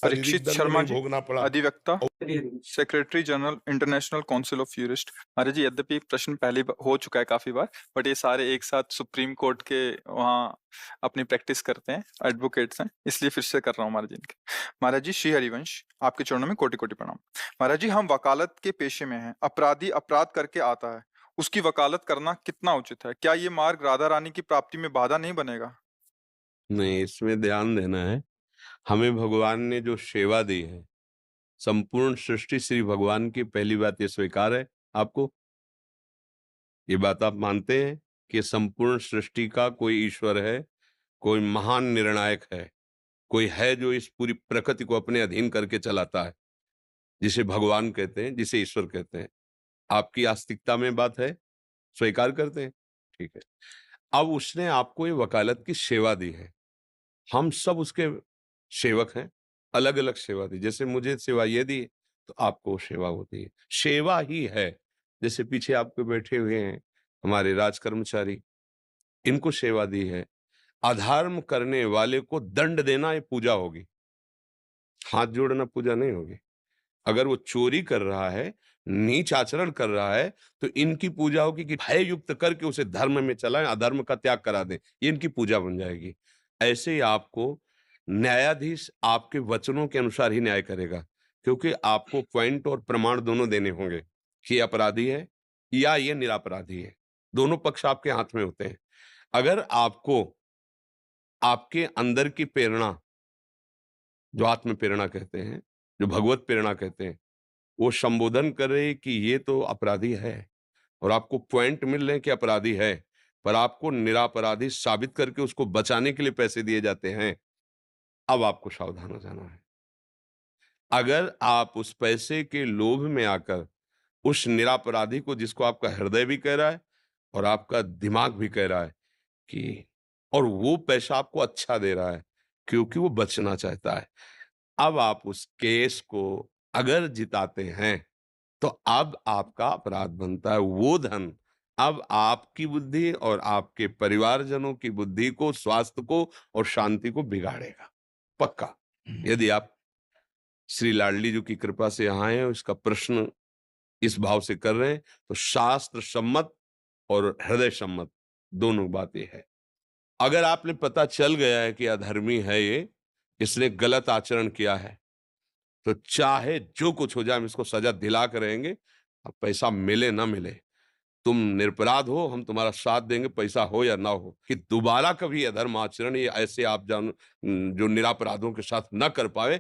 परीक्षित राजनीतिक दल में शर्मा नहीं जी, भोगना पड़ा। अधिवक्ता, secretary general international council of jurists. महाराज जी, यद्यपि प्रश्न पहले हो चुका है काफी बार, बट ये सारे एक साथ सुप्रीम कोर्ट के वहाँ अपनी प्रैक्टिस करते हैं, एडवोकेट्स हैं, इसलिए फिर से कर रहा हूँ महाराज जी इनके। महाराज जी, श्री हरिवंश, आपके चरणों में कोटि कोटि प्रणाम। महाराज जी, हम वकालत के पेशे में हैं, अपराधी अपराध करके आता है, उसकी वकालत करना कितना उचित है? क्या ये मार्ग राधा रानी की प्राप्ति में बाधा नहीं बनेगा? नहीं, इसमें ध्यान देना है। हमें भगवान ने जो सेवा दी है, संपूर्ण सृष्टि श्री भगवान की, पहली बात ये स्वीकार है आपको? ये बात आप मानते हैं कि संपूर्ण सृष्टि का कोई ईश्वर है, कोई महान निर्णायक है, कोई है जो इस पूरी प्रकृति को अपने अधीन करके चलाता है, जिसे भगवान कहते हैं, जिसे ईश्वर कहते हैं। आपकी आस्तिकता में बात है? स्वीकार करते हैं? ठीक है। अब उसने आपको ये वकालत की सेवा दी है। हम सब उसके सेवक हैं, अलग-अलग सेवा दी। जैसे मुझे सेवा ये दी, तो आपको सेवा होती है। सेवा ही है। जैसे पीछे आपके बैठे हुए हैं हमारे राज कर्मचारी, इनको सेवा दी है। अधर्म करने वाले को दंड देना ये पूजा होगी। हाथ जोड़ना पूजा नहीं होगी। अगर वो चोरी कर रहा है, नीच आचरण कर रहा है, तो इनकी पूजा होगी कि भय युक्त करके उसे धर्म में चलाएं, अधर्म का त्याग करा दें। ये इनकी पूजा बन जाएगी। ऐसे ही आपको न्यायाधीश आपके वचनों के अनुसार ही न्याय करेगा, क्योंकि आपको पॉइंट और प्रमाण दोनों देने होंगे कि ये अपराधी है या ये निरपराधी है। दोनों पक्ष आपके हाथ में होते हैं। अगर आपको आपके अंदर की प्रेरणा, जो आत्म प्रेरणा कहते हैं, जो भगवत प्रेरणा कहते हैं, वो संबोधन करे कि ये तो अपराधी है और आपको पॉइंट मिल रहे हैं कि अपराधी है, पर आपको निरपराधी साबित करके उसको बचाने के लिए पैसे दिए जाते हैं, अब आपको सावधान हो जाना है। अगर आप उस पैसे के लोभ में आकर उस निरपराधी को, जिसको आपका हृदय भी कह रहा है और आपका दिमाग भी कह रहा है कि, और वो पैसा आपको अच्छा दे रहा है क्योंकि वो बचना चाहता है, अब आप उस केस को अगर जिताते हैं, तो अब आपका अपराध बनता है। वो धन अब आपकी बुद्धि और आपके परिवारजनों की बुद्धि को, स्वास्थ्य को और शांति को बिगाड़ेगा, पक्का। यदि आप श्री लाडली जी की कृपा से यहाँ आए और इसका प्रश्न इस भाव से कर रहे हैं, तो शास्त्र सम्मत और हृदय सम्मत दोनों बातें है। अगर आपने पता चल गया है कि अधर्मी है ये, इसने गलत आचरण किया है, तो चाहे जो कुछ हो जाए, हम इसको सजा दिला कर रहेंगे। अब पैसा मिले ना मिले, तुम निरपराध हो, हम तुम्हारा साथ देंगे, पैसा हो या ना हो, कि दोबारा कभी अधर्म आचरण ये ऐसे आप जो निरपराधों के साथ न कर पाए।